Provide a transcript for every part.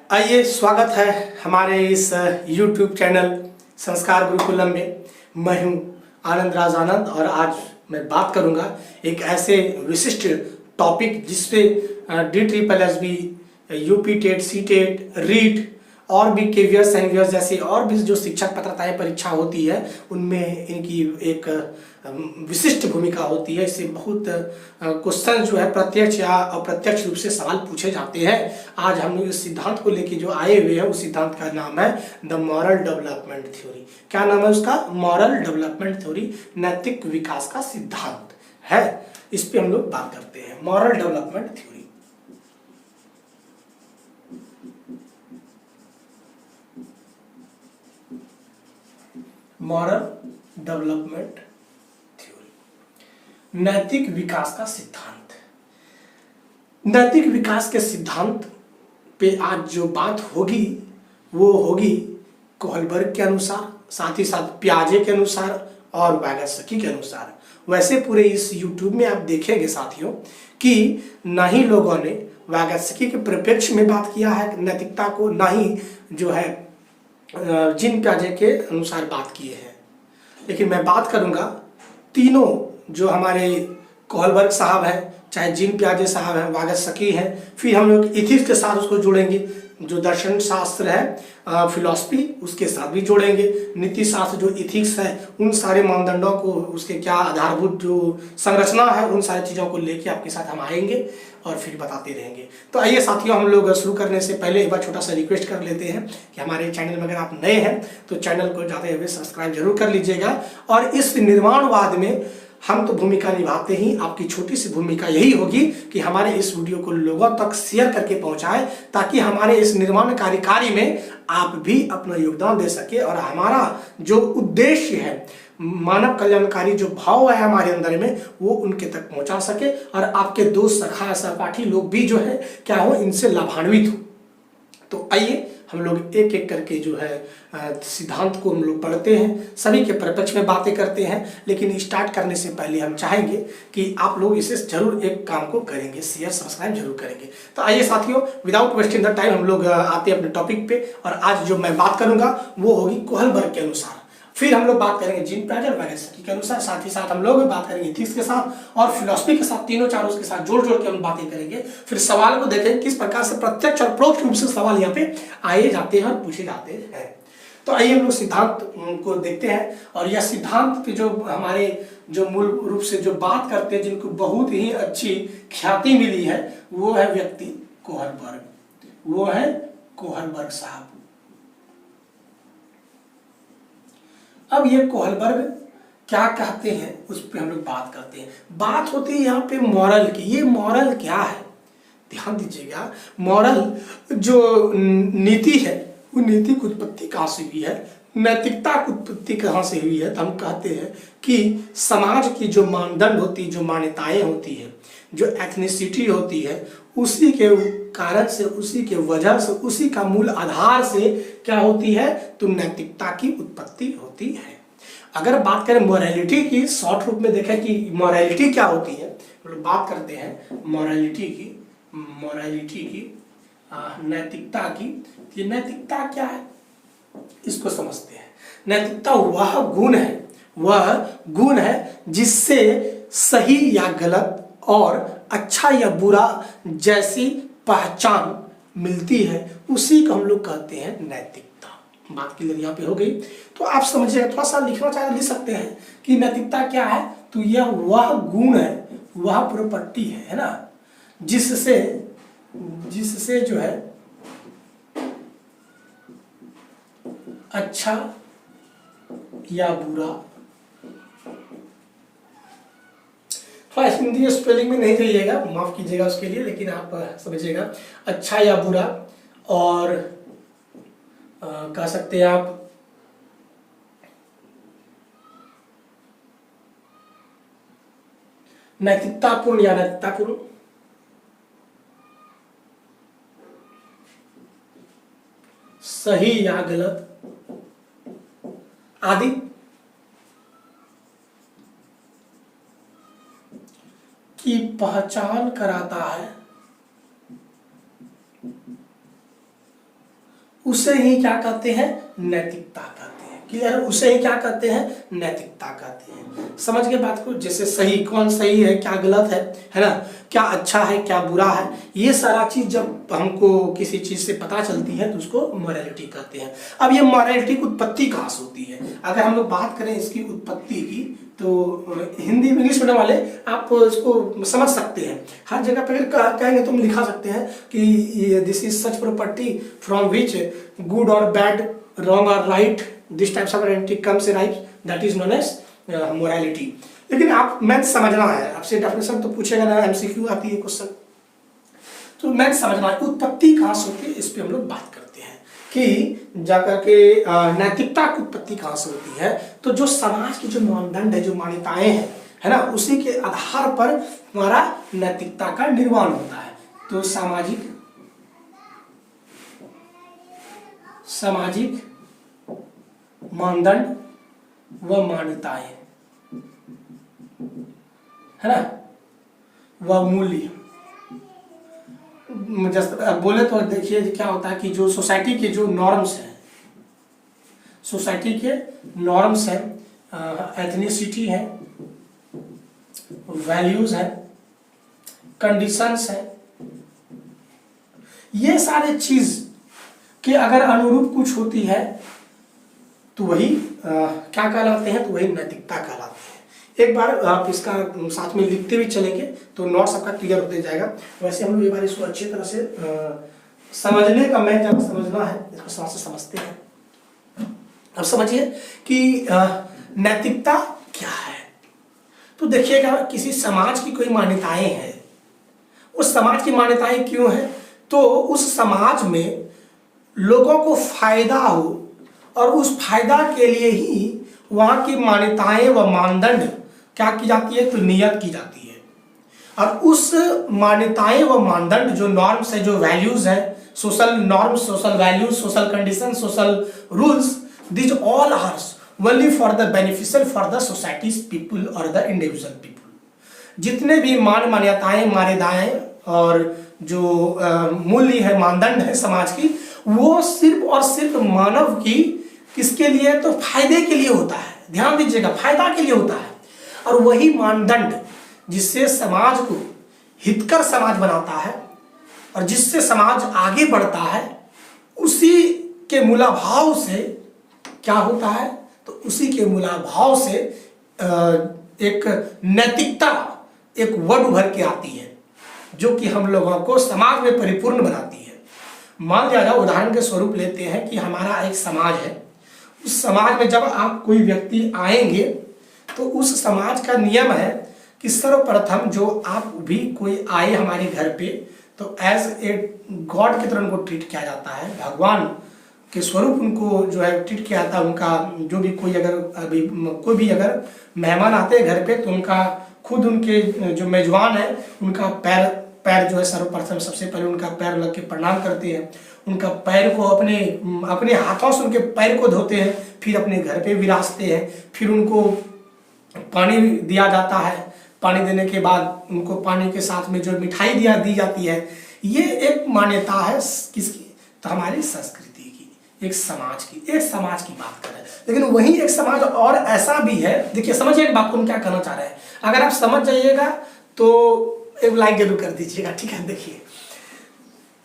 आइए, स्वागत है हमारे इस YouTube चैनल संस्कार गुरुकुलम में। मैं हूं आनंद राज आनंद और आज मैं बात करूंगा एक ऐसे विशिष्ट टॉपिक जिसपे DSSB, UP TET, C TET, REET और भी केवीएस एनवीएस जैसी और भी जो शिक्षक पात्रताएं परीक्षा होती है उनमें इनकी एक विशिष्ट भूमिका होती है। इससे बहुत क्वेश्चन जो है प्रत्यक्ष या अप्रत्यक्ष रूप से सवाल पूछे जाते हैं। आज हम लोग इस सिद्धांत को लेकर जो आए हुए हैं उस सिद्धांत का नाम है द मॉरल डेवलपमेंट थ्योरी। क्या नाम है उसका? मॉरल डेवलपमेंट थ्योरी, नैतिक विकास का सिद्धांत है। इस पे हम लोग बात करते हैं, moral development theory. Moral development theory, नैतिक विकास का सिद्धांत। नैतिक विकास के सिद्धांत पे आज जो बात होगी वो होगी कोहलबर्ग के अनुसार, साथ ही साथ पियाजे के अनुसार और वैगत्स्की के अनुसार। वैसे पूरे इस YouTube में आप देखेंगे साथियों कि ना ही लोगों ने वैगत्स्की के परिप्रेक्ष्य में बात किया है नैतिकता को, ना ही जो है जीन पियाजे के अनुसार बात किए हैं। लेकिन मैं बात करूंगा तीनों, जो हमारे कोहलबर्ग साहब हैं, चाहे जीन पियाजे साहब हैं, वैगत्स्की हैं, फिर हम लोग इथिक्स के साथ उसको जोड़ेंगे, जो दर्शन शास्त्र है फिलॉसफी उसके साथ भी जोड़ेंगे, नीति शास्त्र जो इथिक्स है उन सारे मानदंडों को, उसके क्या आधारभूत जो संरचना है उन सारी चीज़ों को लेके आपके साथ हम आएंगे और फिर बताते रहेंगे। तो आइए साथियों, हम लोग शुरू करने से पहले एक बार छोटा सा रिक्वेस्ट कर लेते हैं कि हमारे चैनल में अगर आप नए हैं तो चैनल को जाते हुए सब्सक्राइब जरूर कर लीजिएगा। और इस निर्माणवाद में हम तो भूमिका निभाते ही, आपकी छोटी सी भूमिका यही होगी कि हमारे इस वीडियो को लोगों तक शेयर करके पहुंचाएं, ताकि हमारे इस निर्माणकारी कार्य में आप भी अपना योगदान दे सके और हमारा जो उद्देश्य है, मानव कल्याणकारी जो भाव है हमारे अंदर में, वो उनके तक पहुंचा सके और आपके दोस्त, सखा, सहपाठी लोग भी जो है क्या हो, इनसे लाभान्वित हो। तो आइए हम लोग एक एक करके जो है सिद्धांत को हम लोग पढ़ते हैं, सभी के परिप्रेक्ष्य में बातें करते हैं। लेकिन स्टार्ट करने से पहले हम चाहेंगे कि आप लोग इसे जरूर एक काम को करेंगे, शेयर सब्सक्राइब जरूर करेंगे। तो आइए साथियों, विदाउट वेस्टिंग द टाइम हम लोग आते हैं अपने टॉपिक पे। और आज जो मैं बात करूंगा वो होगी कोहलबर्ग के अनुसार, फिर हम लोग बात करेंगे जीन पियाजे और वैगत्स्की के अनुसार, साथ ही साथ हम लोग बात करेंगे इथिक्स के साथ और फिलॉसफी के साथ, तीनों चारों के साथ जोड़ जोड़ के हम बातें करेंगे। फिर सवाल को देखें किस प्रकार से प्रत्यक्ष और परोक्ष रूप से सवाल यहाँ पे आए जाते हैं और पूछे जाते हैं। तो आइए हम लोग सिद्धांत को देखते हैं। और यह सिद्धांत पे जो हमारे जो मूल रूप से जो बात करते हैं, जिनको बहुत ही अच्छी ख्याति मिली है, वो है व्यक्ति कोहलबर्ग, वो है कोहलबर्ग साहब। अब ये कोहलबर्ग क्या कहते हैं उस पर हम लोग बात करते हैं। बात होती है यहाँ पे मॉरल की। ये मॉरल क्या है, ध्यान दीजिएगा। मॉरल जो नीति है, वो नीति की उत्पत्ति कहाँ से हुई है, नैतिकता की उत्पत्ति कहाँ से हुई है। तो हम कहते हैं कि समाज की जो मानदंड होती है, जो मान्यताएं होती है, जो एथनिसिटी होती है, उसी के कारण से, उसी के वजह से, उसी का मूल आधार से क्या होती है, तो नैतिकता की उत्पत्ति होती है। अगर बात करें मोरालिटी की, शॉर्ट रूप में देखें कि मोरालिटी क्या होती है, हम लोग बात करते हैं मोरालिटी की, नैतिकता की। ये नैतिकता क्या है इसको समझते हैं। नैतिकता वह गुण है जिससे सही या गलत और अच्छा या बुरा जैसी पहचान मिलती है, उसी को हम लोग कहते हैं नैतिकता। बात क्लियर यहाँ पे हो गई। तो आप समझिए, थोड़ा सा लिखना चाहे लिख सकते हैं कि नैतिकता क्या है। तो यह वह गुण है, वह प्रॉपर्टी है ना, जिससे जो है अच्छा या बुरा, थोड़ा हिंदी स्पेलिंग में नहीं जाइएगा, माफ कीजिएगा उसके लिए, लेकिन आप समझिएगा, अच्छा या बुरा, और कह सकते हैं आप नैतिकतापूर्ण या नैतिकतापूर्ण, सही या गलत आदि। की पहचान कराता है उसे ही क्या कहते हैं, नैतिकता कहते हैं। क्लियर है, उसे ही क्या कहते हैं, नैतिकता कहते हैं। समझ गए बात को, जैसे सही कौन सही है क्या गलत है ना, क्या अच्छा है क्या बुरा है, ये सारा चीज जब हमको किसी चीज से पता चलती है तो उसको मॉरलिटी कहते हैं। अब ये मॉरलिटी की उत्पत्ति कहाँ से होती है, अगर हम लोग बात करें इसकी उत्पत्ति की तो हिंदी इंग्लिश मीडियम वाले आप इसको समझ सकते हैं। हर जगह पर कहेंगे तो हम लिखा सकते हैं कि this is such property from which good और बैड, रॉन्ग और right, this types of identity comes arrives, that is known as morality. लेकिन आप मैथ समझना है, आपसे डेफिनेशन तो पूछेगा ना, एमसीक्यू आती है क्वेश्चन, तो मैथ समझना है उत्पत्ति कहाँ से होती है, इस पे हम लोग बात करते हैं कि जाकर के नैतिकता की उत्पत्ति कहाँ से होती है। तो जो समाज की जो मानदंड है, जो मान्यताएं हैं, है ना, उसी के आधार पर हमारा नैतिकता का निर्माण होता है। तो सामाजिक मानदंड व मान्यताएं, है ना, व मूल्य, जैसे बोले तो देखिए क्या होता है कि जो सोसाइटी के जो नॉर्म्स हैं, सोसाइटी के नॉर्म्स हैं, एथनिसिटी है, वैल्यूज है, कंडीशंस है, ये सारे चीज के अगर अनुरूप कुछ होती है तो वही क्या कहलाते हैं, तो वही नैतिकता कहलाते हैं। एक बार आप इसका साथ में लिखते हुए चलेंगे तो नोट्स आपका क्लियर होते जाएगा। वैसे हम लोग एक बार इसको अच्छी तरह से समझने का, मैं जब समझना है इसको समझ से समझते हैं। अब समझिए कि नैतिकता क्या है। तो देखिएगा, किसी समाज की कोई मान्यताएं हैं, उस समाज की मान्यताएं क्यों है, तो उस समाज में लोगों को फायदा हो और उस फायदा के लिए ही वहाँ की मान्यताएं व मानदंड क्या की जाती है, तो नियत की जाती है। और उस मान्यताएं व मानदंड जो नॉर्म्स है, जो वैल्यूज है, social norms, social values, social condition, social rules, this all are only for the beneficial for the societies people और द इंडिविजुअल पीपल। जितने भी मान्यताएं, मान्यताएं और जो मूल्य है, मानदंड है समाज की, वो सिर्फ और सिर्फ मानव की किसके लिए, तो फायदे के लिए होता है। ध्यान दीजिएगा, फायदा के लिए होता है। और वही मानदंड जिससे समाज को हितकर समाज बनाता है और जिससे समाज आगे बढ़ता है, उसी के मूलाभाव से क्या होता है, तो उसी के मूलाभाव से एक नैतिकता, एक वर्ड उभर के आती है जो कि हम लोगों को समाज में परिपूर्ण बनाती है। मान लिया जाए, उदाहरण के स्वरूप लेते हैं कि हमारा एक समाज है। उस समाज में जब आप कोई व्यक्ति आएंगे तो उस समाज का नियम है कि सर्वप्रथम जो आप भी कोई आए हमारे घर पे तो एज ए गॉड की तरह उनको ट्रीट किया जाता है, भगवान के स्वरूप उनको जो है ट्रीट किया जाता है। उनका जो भी कोई अगर मेहमान आते हैं घर पे तो उनका खुद उनके जो मेजबान है उनका पैर जो है सर्वप्रथम सबसे पहले उनका पैर लग के प्रणाम करते हैं। उनका पैर को अपने हाथों से उनके पैर को धोते हैं, फिर अपने घर पे विराजते हैं। फिर उनको पानी दिया जाता है। पानी देने के बाद उनको पानी के साथ में जो मिठाई दी जाती है। ये एक मान्यता है किसकी, तो हमारी संस्कृति की, एक समाज की बात कर रहे हैं। लेकिन वही एक समाज और ऐसा भी है, देखिए समझिए एक बात को हम क्या कहना चाह रहे हैं। अगर आप समझ जाइएगा तो एक लाइक जरूर कर दीजिएगा, ठीक है। देखिए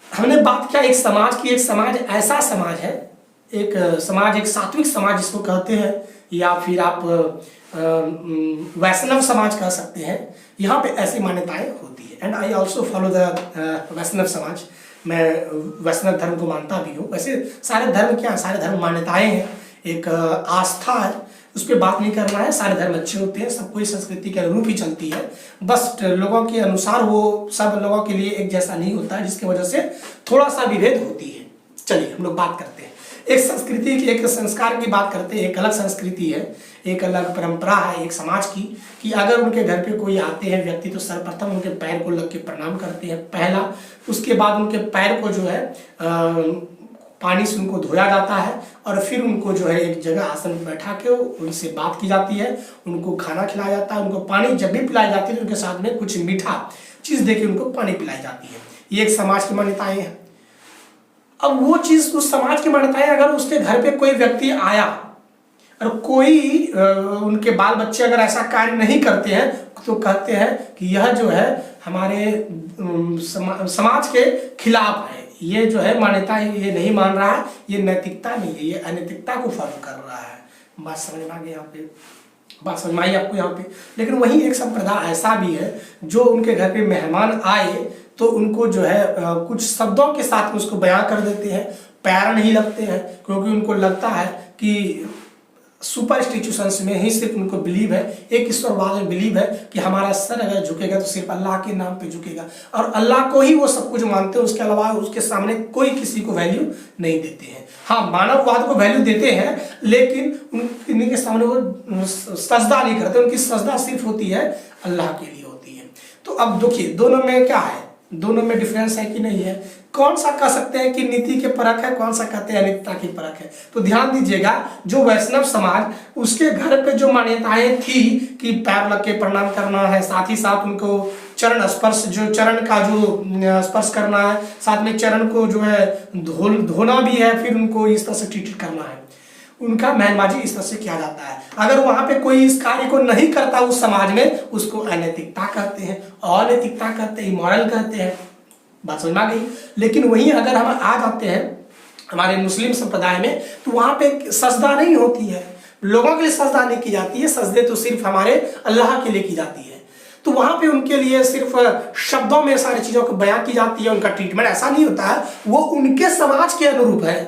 हमने बात किया एक समाज की। एक समाज ऐसा समाज है, एक समाज, एक सात्विक समाज जिसको कहते हैं, या फिर आप वैष्णव समाज कह सकते हैं। यहाँ पे ऐसी मान्यताएं होती है। And I also follow the Vaishnav samaj. मैं वैष्णव धर्म को मानता भी हूँ। वैसे सारे धर्म क्या है, सारे धर्म मान्यताएं हैं, एक आस्था है, उस पर बात नहीं करना है। सारे धर्म अच्छे होते हैं, सब कोई संस्कृति के अनुरूप ही चलती है। बस लोगों के अनुसार वो सब लोगों के लिए एक जैसा नहीं होता है, जिसकी वजह से थोड़ा सा विभेद होती है। चलिए हम लोग बात करते हैं एक संस्कृति की, एक संस्कार की बात करते हैं। एक अलग संस्कृति है, एक अलग परंपरा है एक समाज की, कि अगर उनके घर पे कोई आते हैं व्यक्ति तो सर्वप्रथम उनके पैर को लग के प्रणाम करते हैं पहला। उसके बाद उनके पैर को जो है पानी से उनको धोया जाता है और फिर उनको जो है एक जगह आसन पर बैठा के उनसे बात की जाती है, उनको खाना खिलाया जाता है, उनको पानी जब भी पिलाई जाती है तो उनके साथ में कुछ मीठा चीज़ देके उनको पानी पिलाई जाती है। ये एक समाज की मान्यताएं हैं। अब वो चीज उस समाज की मान्यताएं, अगर उसके घर पे कोई व्यक्ति आया और कोई उनके बाल बच्चे अगर ऐसा कार्य नहीं करते हैं तो कहते हैं कि यह जो है हमारे समाज के खिलाफ है, ये जो है मान्यता ये नहीं मान रहा है, ये नैतिकता नहीं है, ये अनैतिकता को फॉलो कर रहा है। बात समझ में आ गई यहाँ पे, बात समझ में आई आपको यहाँ पे। लेकिन वही एक संप्रदाय ऐसा भी है जो उनके घर पे मेहमान आए तो उनको जो है कुछ शब्दों के साथ उसको बयां कर देते हैं, पैर नहीं लगते हैं, क्योंकि उनको लगता है कि सुपरस्टिट्यूशंस में ही सिर्फ उनको बिलीव है, एक ईश्वरवाद में बिलीव है कि हमारा सर अगर झुकेगा तो सिर्फ अल्लाह के नाम पे झुकेगा, और अल्लाह को ही वो सब कुछ मानते हैं, उसके अलावा उसके सामने कोई किसी को वैल्यू नहीं देते हैं। हाँ, मानववाद को वैल्यू देते हैं, लेकिन उनके सामने वो सजदा नहीं करते, उनकी सजदा सिर्फ होती है अल्लाह के लिए होती है। तो अब देखिए दोनों में क्या है, दोनों में डिफरेंस है कि नहीं है। कौन सा कह सकते हैं कि नीति के परख है, कौन सा कहते हैं अनित्यता की परख है। तो ध्यान दीजिएगा, जो वैष्णव समाज उसके घर पे जो मान्यताएं थी कि पैर लग के प्रणाम करना है, साथ ही साथ उनको चरण स्पर्श, जो चरण का जो स्पर्श करना है, साथ में चरण को जो है धोना भी है, फिर उनको इस तरह से ट्रीट करना है, उनका मेहमानबाजी इस तरह से किया जाता है। अगर वहां पे कोई इस कार्य को नहीं करता उस समाज में, उसको अनैतिकता कहते हैं, अनैतिकता कहते हैं, इमोरल कहते हैं। बात समझ में आ गई। लेकिन वहीं अगर हम आ जाते हैं हमारे मुस्लिम संप्रदाय में, तो वहां पे सजदा नहीं होती है, लोगों के लिए सजदा नहीं की जाती है, सजदे तो सिर्फ हमारे अल्लाह के लिए की जाती है। तो वहां पे उनके लिए सिर्फ शब्दों में सारी चीजों को बयां की जाती है, उनका ट्रीटमेंट ऐसा नहीं होता है, वो उनके समाज के अनुरूप है,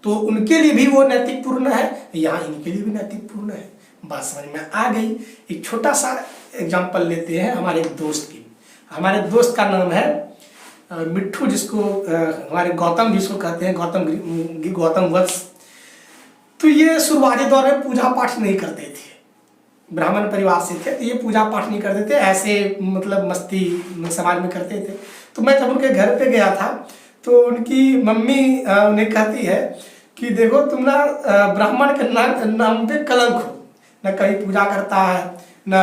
तो उनके लिए भी वो नैतिकपूर्ण है, यहाँ इनके लिए भी नैतिकपूर्ण है। बात समझ में आ गई। एक छोटा सा एग्जांपल लेते हैं हमारे एक दोस्त की। हमारे दोस्त का नाम है मिट्ठू, जिसको हमारे गौतम भी इसको कहते हैं, गौतम वत्स। तो ये शुरुआती दौर में पूजा पाठ नहीं करते थे, ब्राह्मण परिवार से थे, तो ये पूजा पाठ नहीं करते थे, ऐसे मतलब मस्ती समाज में करते थे। तो मैं जब उनके घर पे गया था तो उनकी मम्मी उन्हें कहती है कि देखो तुम ना ब्राह्मण के नाम पे कलंक हो, न कहीं पूजा करता है, न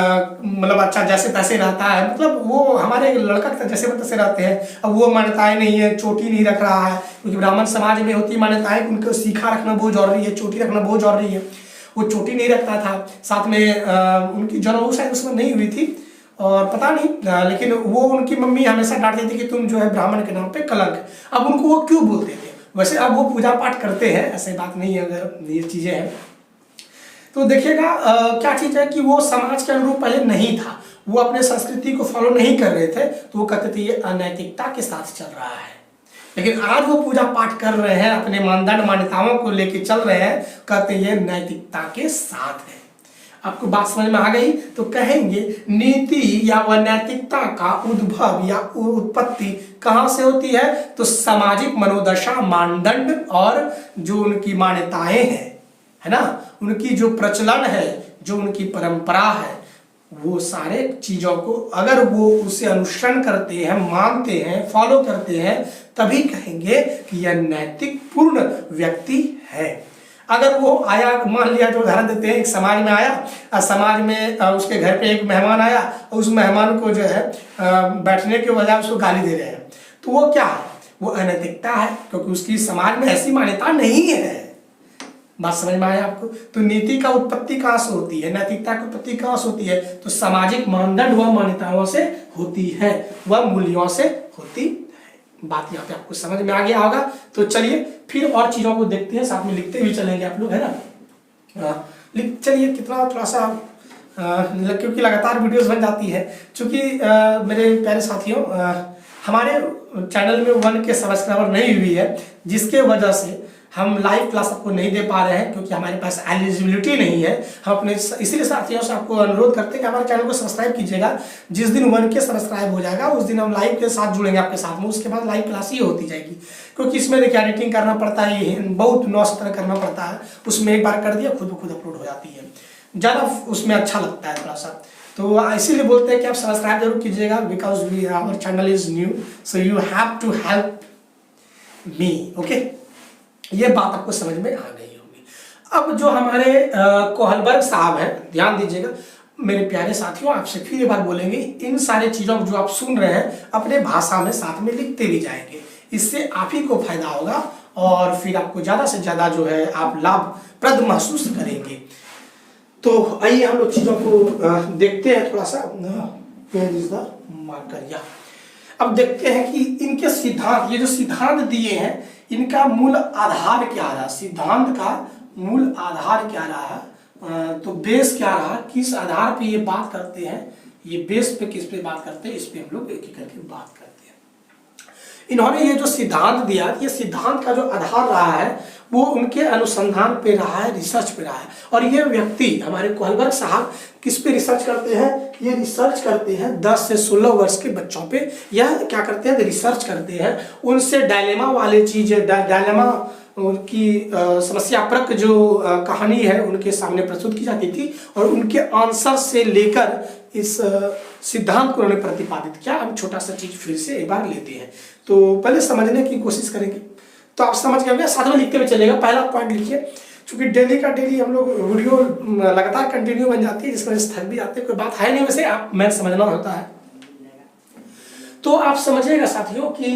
मतलब अच्छा जैसे तैसे रहता है, मतलब वो हमारे लड़का जैसे तैसे रहते हैं। अब वो मान्यताएं नहीं है, चोटी नहीं रख रहा है, क्योंकि ब्राह्मण समाज में होती मान्यताएं उनको सीखा रखना बहुत जरूरी है, चोटी रखना बहुत जरूरी है। वो चोटी नहीं रखता था, साथ में उनकी जनेऊ शायद उसमें नहीं हुई थी और पता नहीं, लेकिन वो उनकी मम्मी हमेशा डांटती थी कि तुम जो है ब्राह्मण के नाम पे कलंक। अब उनको वो क्यों बोलते थे, वैसे अब वो पूजा पाठ करते हैं, ऐसी बात नहीं है, अगर ये चीजें हैं तो देखिएगा क्या चीज है कि वो समाज के अनुरूप पहले नहीं था, वो अपने संस्कृति को फॉलो नहीं कर रहे थे, तो वो कहते थे ये अनैतिकता के साथ चल रहा है। लेकिन आज वो पूजा पाठ कर रहे हैं, अपने मानदंड मान्यताओं को लेके चल रहे हैं, कहते हैं ये नैतिकता के साथ है। आपको बात समझ में आ गई। तो कहेंगे नीति या वह नैतिकता का उद्भव या उत्पत्ति कहाँ से होती है, तो सामाजिक मनोदशा, मानदंड और जो उनकी मान्यताएं हैं, है ना, उनकी जो प्रचलन है, जो उनकी परंपरा है, वो सारे चीजों को अगर वो उसे अनुसरण करते हैं, मानते हैं, फॉलो करते हैं, तभी कहेंगे कि यह नैतिक पूर्ण व्यक्ति है। अगर वो आया, मान लिया, जो उदाहरण देते हैं, एक समाज में आया और समाज में उसके घर पे एक मेहमान आया और उस मेहमान को जो है बैठने के बजाय उसको गाली दे रहे हैं, तो वो क्या है, वो अनैतिकता है, क्योंकि उसकी समाज में ऐसी मान्यता नहीं है। बात समझ में आया आपको। तो नीति का उत्पत्ति कहाँ से होती है, नैतिकता की उत्पत्ति कहाँ से होती है, तो सामाजिक मानदंड व मान्यताओं से होती है, वह मूल्यों से होती है। बात यहाँ पे आपको समझ में आ गया होगा। तो चलिए फिर और चीजों को देखते हैं, साथ में लिखते भी चलेंगे आप लोग, है ना। चलिए कितना थोड़ा सा क्योंकि लगातार वीडियोस बन जाती है, चूंकि मेरे प्यारे साथियों हमारे चैनल में 1 के सब्सक्राइबर नहीं हुई है, जिसके वजह से हम लाइव क्लास आपको नहीं दे पा रहे हैं, क्योंकि हमारे पास एलिजिबिलिटी नहीं है। हम अपने इसीलिए साथियों से आपको अनुरोध करते हैं कि हमारे चैनल को सब्सक्राइब कीजिएगा। जिस दिन 1 के सब्सक्राइब हो जाएगा उस दिन हम लाइव के साथ जुड़ेंगे आपके साथ में, उसके बाद लाइव क्लास ही होती जाएगी, क्योंकि इसमें देखिए एडिटिंग करना पड़ता है, बहुत 9 तरह करना पड़ता है, उसमें एक बार कर दिया खुद ब खुद अपलोड हो जाती है, ज़्यादा उसमें अच्छा लगता है थोड़ा सा। तो इसीलिए बोलते हैं कि आप सब्सक्राइब जरूर कीजिएगा, because we our channel is new, so you have to help me. Okay, ये बात आपको समझ में आ गई होगी। अब जो हमारे कोहलबर्ग साहब हैं, ध्यान दीजिएगा मेरे प्यारे साथियों, आपसे फिर एक बार बोलेंगे, इन सारे चीजों को जो आप सुन रहे हैं अपने भाषा में साथ में लिखते भी जाएंगे। इससे आप ही को फायदा होगा और फिर आपको ज़्यादा से ज़्यादा जो है आप लाभप्रद महसूस करेंगे। तो आइए हम लोग चीज़ों को देखते हैं थोड़ा सा। पेन इज द मार्कर या अब देखते हैं कि इनके सिद्धांत, ये जो सिद्धांत दिए हैं इनका मूल आधार क्या रहा, सिद्धांत का मूल आधार क्या रहा, तो बेस क्या रहा, किस आधार पे ये बात करते हैं, ये बेस पे किस पे बात करते हैं, इस पे हम लोग एक एक करके बात करते हैं। इन्होंने ये जो सिद्धांत दिया, ये सिद्धांत का जो आधार रहा है वो उनके अनुसंधान पे रहा है, रिसर्च पे रहा है। और ये व्यक्ति हमारे कोहलबर्ग साहब किस पे रिसर्च करते हैं, ये रिसर्च करते हैं 10 से 16 वर्ष के बच्चों पे। यह क्या करते हैं, रिसर्च करते हैं, उनसे डायलेमा वाले चीजें, डायलेमा की समस्याप्रक जो कहानी है उनके सामने प्रस्तुत की जाती थी और उनके आंसर से लेकर इस सिद्धांत को उन्होंने प्रतिपादित किया। हम छोटा सा चीज फिर से एक बार लेते हैं, तो पहले समझने की कोशिश करेंगे। तो आप समझ गए, साथ में लिखते हुए चलेगा। पहला पॉइंट लिखिए, क्योंकि डेली का डेली हम लोग वीडियो लगातार कंटिन्यू बन जाती है, जिसमें थक भी जाते हैं, कोई बात है नहीं, वैसे आप मैं समझना होता है। तो आप समझिएगा साथियों कि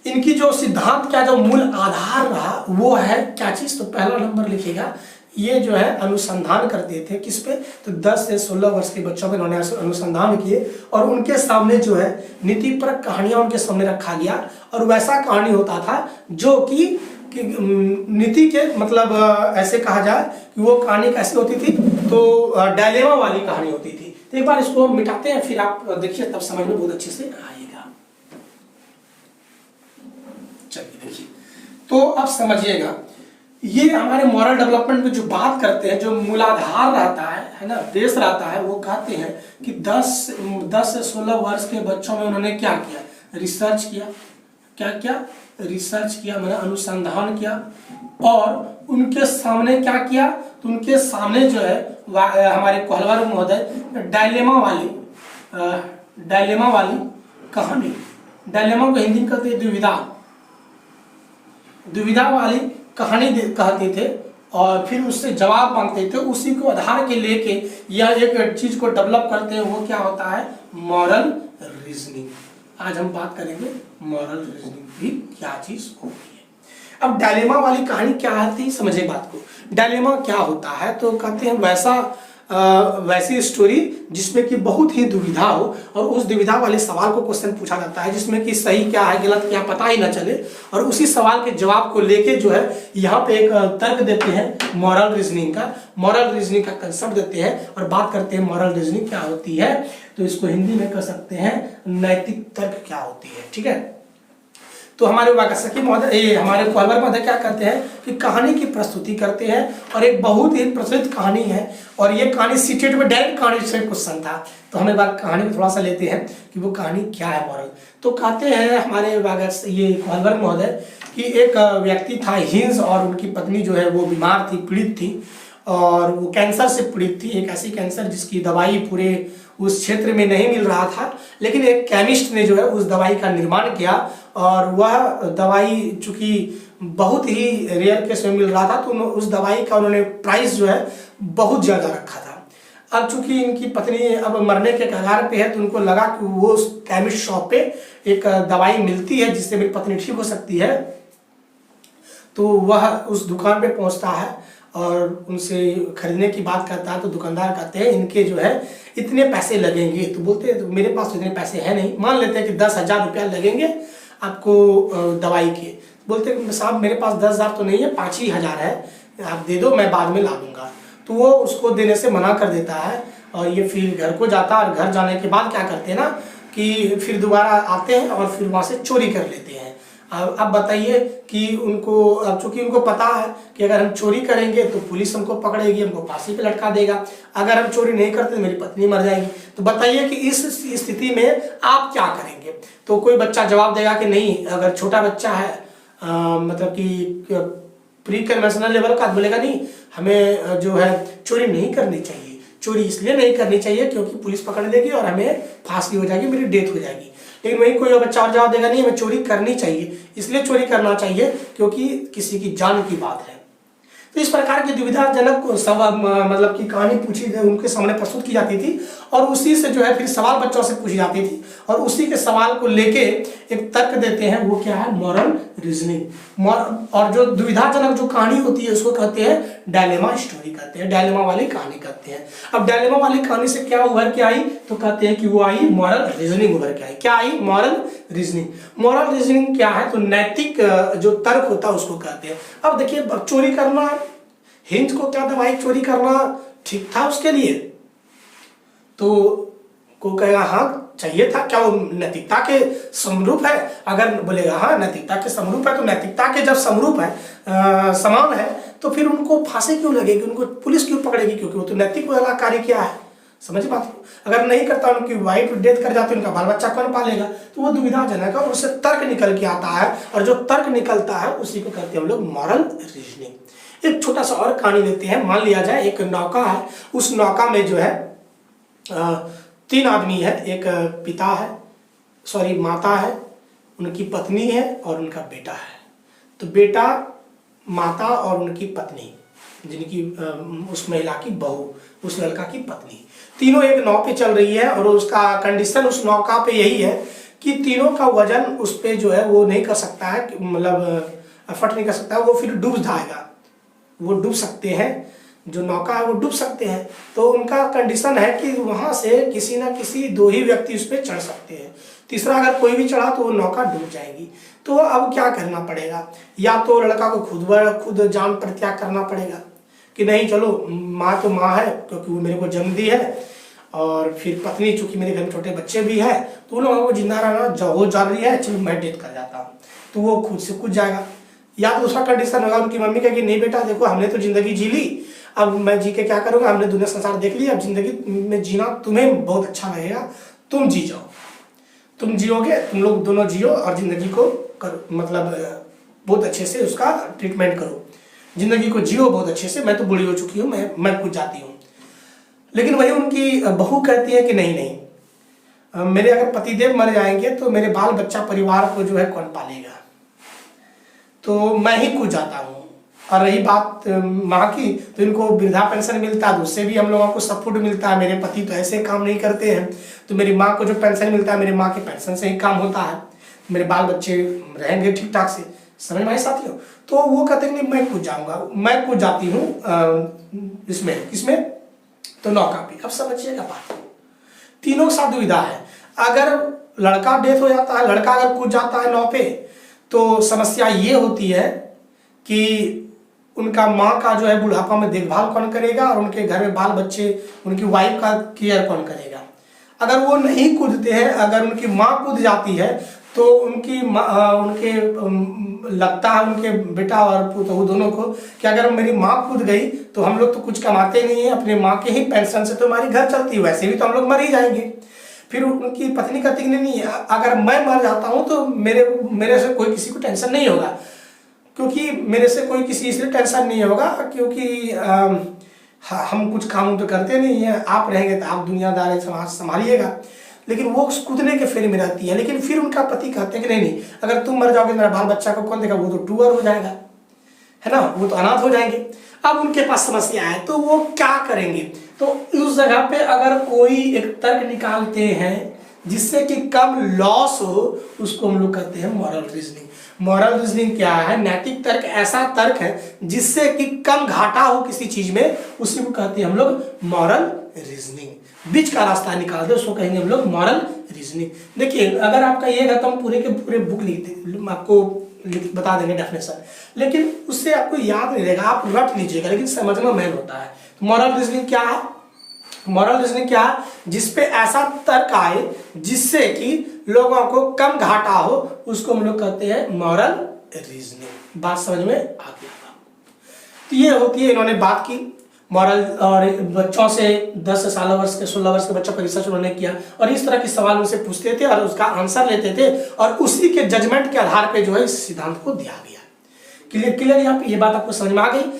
इनकी जो सिद्धांत का जो मूल आधार रहा वो है क्या चीज, तो पहला नंबर लिखिएगा, ये जो है अनुसंधान करते थे किस पे, तो 10 से 16 वर्ष के बच्चों पे इन्होंने अनुसंधान किए और उनके सामने जो है नीतिपरक कहानियां उनके सामने रखा गया और वैसा कहानी होता था जो कि नीति के मतलब ऐसे कहा जाए कि वो कहानी कैसी होती थी, तो डायलेमा वाली कहानी होती थी। तो एक बार इसको मिटाते हैं, फिर आप देखिए, तब समझ में बहुत अच्छे से आएगा। चलिए देखिए, तो अब समझिएगा, ये हमारे मॉरल डेवलपमेंट में जो बात करते हैं, जो मूलाधार रहता है ना, बेस रहता है, वो कहते हैं कि 10 से 16 वर्ष के बच्चों में उन्होंने क्या किया, रिसर्च किया। क्या क्या रिसर्च किया, मैंने अनुसंधान किया और उनके सामने क्या किया, तो उनके सामने जो है हमारे कोहलबर्ग महोदय डायलेमा वाली कहानी, डायलेमा को हिंदी में कहते हैं दुविधा वाली कहानी कहते थे और फिर उससे जवाब मांगते थे। उसी को आधार के लेके या एक चीज को डेवलप करते हैं, वो क्या होता है, मॉरल रीजनिंग। आज हम बात करेंगे मॉरल रीजनिंग भी क्या चीज होती है। अब डायलेमा वाली कहानी क्या आती, समझे बात को। डायलेमा क्या होता है, तो कहते हैं वैसी स्टोरी जिसमें कि बहुत ही दुविधा हो और उस दुविधा वाले सवाल को क्वेश्चन पूछा जाता है जिसमें कि सही क्या है गलत क्या पता ही ना चले, और उसी सवाल के जवाब को लेके जो है यहाँ पे एक तर्क देते हैं मॉरल रीजनिंग का कंसेप्ट देते हैं और बात करते हैं मॉरल रीजनिंग क्या होती है। तो इसको हिंदी में कह सकते हैं नैतिक तर्क क्या होती है, ठीक है। तो हमारे वाकसकी महोदय, हमारे कोहलबर्ग महोदय क्या करते हैं कि कहानी की प्रस्तुति करते हैं और एक बहुत ही प्रचलित कहानी है और ये कहानी सीटेट में डायरेक्ट कहानी से क्वेश्चन था। तो हम एक बार कहानी को थोड़ा सा लेते हैं कि वो कहानी क्या है मॉरल। तो कहते हैं हमारे ये कोहलबर्ग महोदय कि एक व्यक्ति था हिंस और उनकी पत्नी जो है वो बीमार थी, पीड़ित थी और वो कैंसर से पीड़ित थी, एक ऐसी कैंसर जिसकी दवाई पूरे उस क्षेत्र में नहीं मिल रहा था। लेकिन एक केमिस्ट ने जो है उस दवाई का निर्माण किया और वह दवाई चूंकि बहुत ही रेयर केस में मिल रहा था तो उस दवाई का उन्होंने प्राइस जो है बहुत ज़्यादा रखा था। अब चूंकि इनकी पत्नी अब मरने के कगार पे है तो उनको लगा कि वो उस केमिस्ट शॉप पे एक दवाई मिलती है जिससे मेरी पत्नी ठीक हो सकती है। तो वह उस दुकान पे पहुंचता है और उनसे खरीदने की बात करता है। तो दुकानदार कहते हैं इनके जो है इतने पैसे लगेंगे। तो बोलते हैं तो मेरे पास तो इतने पैसे हैं नहीं, मान लेते हैं कि 10,000 रुपया लगेंगे आपको दवाई के। बोलते हैं साहब मेरे पास 10,000 तो नहीं है, 5 ही हज़ार है, आप दे दो मैं बाद में ला दूंगा। तो वो उसको देने से मना कर देता है और ये फिर घर को जाता है और घर जाने के बाद क्या करते हैं ना कि फिर दोबारा आते हैं और फिर वहाँ से चोरी कर लेते हैं। अब बताइए कि उनको, अब चूंकि उनको पता है कि अगर हम चोरी करेंगे तो पुलिस हमको पकड़ेगी, हमको फांसी पे लटका देगा, अगर हम चोरी नहीं करते तो मेरी पत्नी मर जाएगी। तो बताइए कि इस स्थिति में आप क्या करेंगे। तो कोई बच्चा जवाब देगा कि नहीं, अगर छोटा बच्चा है मतलब कि प्री कन्वेंशनल लेवल का, बोलेगा नहीं हमें जो है चोरी नहीं करनी चाहिए। चोरी इसलिए नहीं करनी चाहिए क्योंकि पुलिस पकड़ लेगी और हमें फांसी हो जाएगी, मेरी डेथ हो जाएगी। लेकिन वही कोई बच्चा और जवाब देगा नहीं हमें चोरी करनी चाहिए, इसलिए चोरी करना चाहिए क्योंकि किसी की जान की बात है। तो इस प्रकार की दुविधाजनक मतलब कि कहानी पूछी उनके सामने प्रस्तुत की जाती थी और उसी से जो है फिर सवाल बच्चों से पूछी जाती थी और उसी के सवाल को लेके एक तर्क देते हैं, वो क्या है, मॉरल रीजनिंग। और जो दुविधाजनक जो कहानी होती है उसको कहते हैं डायलेमा स्टोरी कहते हैं, डायलेमा वाली कहानी कहते हैं। अब डायलेमा वाली कहानी से क्या उभर के आई, तो कहते हैं कि वो आई मॉरल रीजनिंग उभर के आई। क्या आई, मॉरल रीजनिंग। मॉरल रीजनिंग क्या है, तो नैतिक जो तर्क होता है उसको कहते हैं। अब देखिए, चोरी करना, हिंद को क्या था भाई, चोरी करना ठीक था उसके लिए, तो को कहेगा हाँ चाहिए था, क्या वो नैतिकता के समरूप है? अगर बोलेगा हाँ नैतिकता के समरूप है, तो नैतिकता के जब समरूप है, समान है, तो फिर उनको फांसी क्यों लगेगी, उनको पुलिस क्यों पकड़ेगी? क्योंकि वो तो नैतिक वाला कार्य किया है। समझ बात को? अगर नहीं करता, उनकी वाइफ डेथ कर जाती, उनका बाल बच्चा कौन पालेगा? तो वो दुविधाजनक है और उससे तर्क निकल के आता है, और जो तर्क निकलता है उसी को कहते हैं हम लोग मॉरल रीजनिंग। एक छोटा सा और कहानी लेते हैं। मान लिया जाए एक नौका है, उस नौका में जो है 3 आदमी है, एक पिता है, सॉरी माता है, उनकी पत्नी है और उनका बेटा है। तो बेटा, माता और उनकी पत्नी, जिनकी उस महिला की बहू, उस लड़का की पत्नी, तीनों एक नाव पे चल रही है और उसका कंडीशन उस नौका पे यही है कि तीनों का वजन उस पे जो है वो नहीं कर सकता है, मतलब एफर्ट नहीं कर सकता है, वो फिर डूब जाएगा, वो डूब सकते हैं, जो नौका है वो डूब सकते हैं। तो उनका कंडीशन है कि वहां से किसी ना किसी 2 ही व्यक्ति उस पर चढ़ सकते हैं, तीसरा अगर कोई भी चढ़ा तो वो नौका डूब जाएगी। तो अब क्या करना पड़ेगा, या तो लड़का को खुद जान पर त्याग करना पड़ेगा कि नहीं चलो, माँ तो माँ है क्योंकि वो मेरे को जन्म दी है, और फिर पत्नी चूंकि मेरे घर में छोटे बच्चे भी है, तो उन लोगों को जिंदा रहना हो जा रही है, चलो मैं डेथ कर जाता हूँ, तो वो खुद से कूद जाएगा। या तो दूसरा कंडीशन होगा, उनकी मम्मी कहेगी नहीं बेटा देखो हमने तो जिंदगी जी ली, अब मैं जी के क्या करूँगा, हमने दुनिया संसार देख लिया, अब जिंदगी में जीना तुम्हें बहुत अच्छा लगेगा, तुम जी जाओ, तुम जियोगे, तुम लोग दोनों जियो और जिंदगी को करो, मतलब बहुत अच्छे से उसका ट्रीटमेंट करो, जिंदगी को जियो बहुत अच्छे से, मैं तो बूढ़ी हो चुकी हूँ, मैं कूद जाती हूँ। लेकिन वही उनकी बहू कहती है कि नहीं नहीं, मेरे अगर पतिदेव मर जाएंगे तो मेरे बाल बच्चा परिवार को जो है कौन पालेगा, तो मैं ही कूद जाता हूँ। और रही बात माँ की, तो इनको वृद्धा पेंशन मिलता है, उससे भी हम लोगों को सपोर्ट मिलता है, मेरे पति तो ऐसे काम नहीं करते हैं, तो मेरी माँ को जो पेंशन मिलता है, मेरी माँ के पेंशन से ही काम होता है, मेरे बाल बच्चे रहेंगे ठीक ठाक से। समझ में आए साथियों? तो वो कहते हैं मैं कूद जाऊंगा, मैं कूद जाती हूँ इसमें, किसमें, तो नौका पे। अब समझिएगा बात, तीनों के साथ दुविधा है। अगर लड़का डेथ हो जाता है, लड़का अगर कूद जाता है नाव पे, तो समस्या ये होती है कि उनका माँ का जो है बुढ़ापा में देखभाल कौन करेगा, और उनके घर में बाल बच्चे, उनकी वाइफ का केयर कौन करेगा। अगर वो नहीं कूदते हैं, अगर उनकी माँ कूद जाती है, तो उनके लगता है उनके बेटा और पुतहू दोनों को कि अगर मेरी माँ कूद गई तो हम लोग तो कुछ कमाते नहीं है, अपने माँ के ही पेंशन से तो हमारी घर चलती है, वैसे भी तो हम लोग मर ही जाएंगे। फिर उनकी पत्नी कहती कि नहीं, अगर मैं मर जाता हूँ तो मेरे से कोई किसी को टेंशन नहीं होगा, क्योंकि मेरे से कोई किसी इसलिए टेंशन नहीं होगा क्योंकि हम कुछ काम तो करते नहीं हैं, आप रहेंगे तो आप दुनियादारी संभालिएगा। लेकिन वो कूदने के फेरे में रहती है। लेकिन फिर उनका पति कहते हैं कि नहीं, अगर तुम मर जाओगे मेरा बाल बच्चा को कौन देगा, वो तो टूअर हो जाएगा, है ना, वो तो अनाथ हो जाएंगे। अब उनके पास समस्या है, तो वो क्या करेंगे, तो उस जगह पे अगर कोई एक तर्क निकालते हैं जिससे कि कम लॉस हो, उसको हम लोग कहते हैं मॉरल रीजनिंग। मॉरल रीजनिंग क्या है, नैतिक तर्क ऐसा तर्क है जिससे कि कम घाटा हो किसी चीज में, उसी को कहते हैं हम लोग मॉरल रीजनिंग। बीच का रास्ता निकाल दे, उसको कहेंगे हम लोग मॉरल रीजनिंग। देखिए अगर आपका ये है तो हम पूरे के पूरे बुक लिखते, आपको बता देंगे डेफिनेशन, लेकिन उससे आपको याद नहीं रहेगा, आप रट लीजिएगा, लेकिन समझना मेन होता है। तो मॉरल रीजनिंग क्या है, मॉरल रीजनिंग क्या है, जिसपे ऐसा तर्क आए जिससे कि लोगों को कम घाटा हो, उसको हम लोग कहते हैं मॉरल रीजनिंग। बात समझ में आ गया? तो ये होती है, इन्होंने बात की मॉरल, और बच्चों से 10 से 16 वर्ष के बच्चों का रिसर्च उन्होंने किया, और इस तरह के सवाल उनसे पूछते थे और उसका आंसर लेते थे, और उसी के जजमेंट के आधार पे जो है इस सिद्धांत को दिया गया। क्लियर यहाँ पे ये बात आपको समझ में आ गई?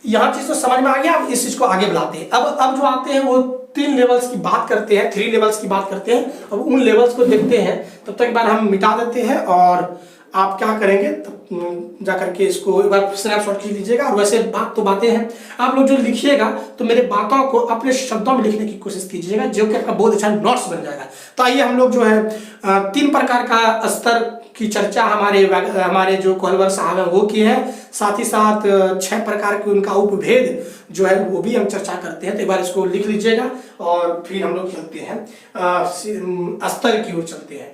यहाँ चीज तो समझ में आ गया। अब इस चीज को आगे बढ़ाते हैं। अब जो आते हैं वो 3 लेवल्स की बात करते हैं, 3 लेवल्स की बात करते हैं। अब उन लेवल्स को देखते हैं, तब तक एक बार हम मिटा देते हैं और आप क्या करेंगे तब जा करके इसको एक बार स्नैपशॉट खींच लीजिएगा। और वैसे बात तो बातें हैं, आप लोग जो लिखिएगा तो मेरे बातों को अपने शब्दों में लिखने की कोशिश कीजिएगा, जो कि आपका बहुत अच्छा नोट्स बन जाएगा। तो आइए हम लोग जो है 3 प्रकार का स्तर की चर्चा हमारे जो कोहलवर साहब हैं वो किए हैं, साथ ही साथ 6 प्रकार के उनका उपभेद जो है वो भी हम चर्चा करते हैं। तो एक बार इसको लिख लीजिएगा और फिर हम लोग चलते हैं स्तर की ओर चलते हैं।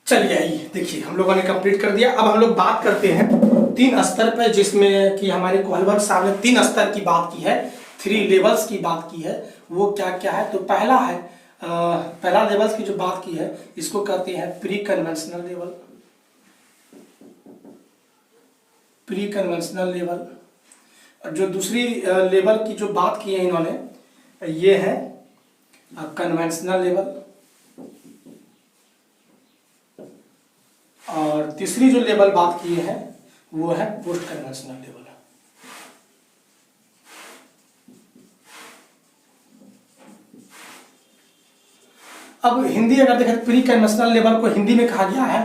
चलिए आइए देखिए, हम लोगों ने कंप्लीट कर दिया। अब हम लोग बात करते हैं 3 स्तर पर, जिसमें कि हमारे कोहलवर साहब ने 3 स्तर की बात की है, 3 लेवल्स की बात की है। वो क्या क्या है? तो पहला है पहला लेवल्स की जो बात की है इसको कहते हैं pre conventional level. Pre conventional level. और जो दूसरी लेवल की जो बात की है इन्होंने, ये है कन्वेंशनल लेवल। और तीसरी जो लेवल बात की है वो है पोस्ट कन्वेंशनल लेवल। अब हिंदी अगर देखें तो प्री कन्वेंशनल लेवल को हिंदी में कहा गया है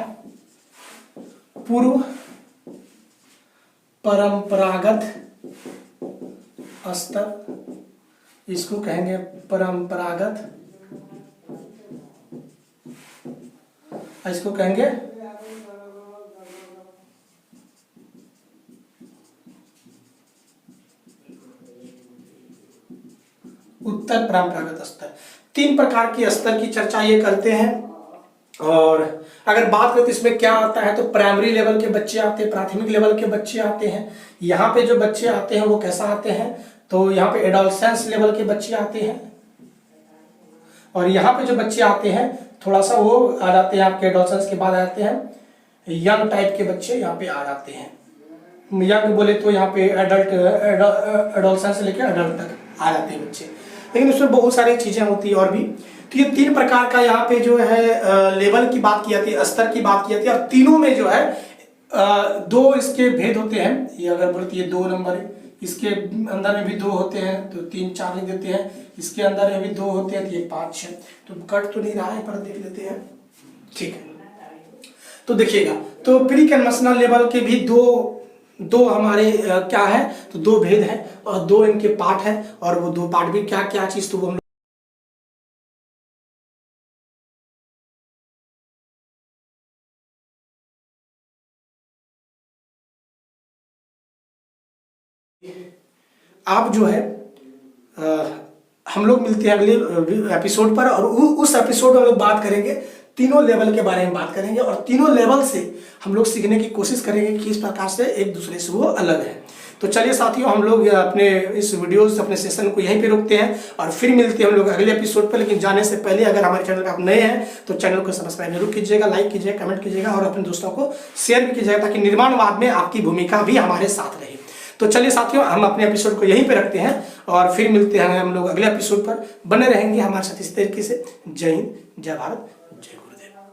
पूर्व परंपरागत स्तर। इसको कहेंगे परंपरागत, इसको कहेंगे उत्तर परंपरागत स्तर। 3 प्रकार के स्तर की चर्चा ये करते हैं। और अगर बात करें तो इसमें क्या आता है, तो प्राइमरी लेवल के बच्चे आते हैं, प्राथमिक लेवल के बच्चे आते हैं। यहाँ पे जो बच्चे आते हैं वो कैसा आते हैं, तो यहाँ पे एडोलसेंस लेवल के बच्चे आते हैं। और यहाँ पे जो बच्चे आते हैं थोड़ा सा वो आ जाते हैं, आपके एडोलसेंस के बाद आते हैं यंग टाइप के बच्चे यहाँ पे आ जाते हैं। यंग बोले तो यहाँ पे एडल्ट, एडोलसेंस से लेकर अडल्ट तक आ जाते हैं बच्चे। लेकिन उसमें बहुत सारी चीजें होती है और भी। तो ये 3 प्रकार का यहाँ पे जो है लेवल की बात की जाती है, स्तर की बात की जाती है। और तीनों में जो है 2 इसके भेद होते हैं। ये अगर बोलते ये 2 नंबर, इसके अंदर में भी 2 होते हैं तो 3 4 लिख देते हैं। इसके अंदर में भी 2 होते हैं तो ये 5 6। तो कट तो नहीं रहा है पर देख लेते हैं, ठीक है। तो देखिएगा, तो प्री कन्वेंशनल लेवल के भी दो हमारे क्या है, तो 2 भेद है और 2 इनके पार्ट है। और वो 2 पार्ट भी क्या क्या चीज, तो वो हम आप जो है हम लोग मिलते हैं अगले एपिसोड पर। और उस एपिसोड में हम लोग बात करेंगे तीनों लेवल के बारे में बात करेंगे। और तीनों लेवल से हम लोग सीखने की कोशिश करेंगे कि इस प्रकार से एक दूसरे से वो अलग है। तो चलिए साथियों, हम लोग अपने इस वीडियोस अपने सेशन को यहीं पे रोकते हैं और फिर मिलते हैं हम लोग अगले एपिसोड पर। लेकिन जाने से पहले अगर हमारे चैनल पर आप नए हैं तो चैनल को सब्सक्राइब जरूर कीजिएगा, लाइक कीजिएगा, कमेंट कीजिएगा और अपने दोस्तों को शेयर भी कीजिएगा, ताकि निर्माणवाद में आपकी भूमिका भी हमारे साथ रहे। तो चलिए साथियों, हम अपने एपिसोड को यहीं पे रखते हैं और फिर मिलते हैं हम लोग अगले एपिसोड पर। बने रहेंगे हमारे साथ इस तरीके से। जय हिंद, जय भारत, जय।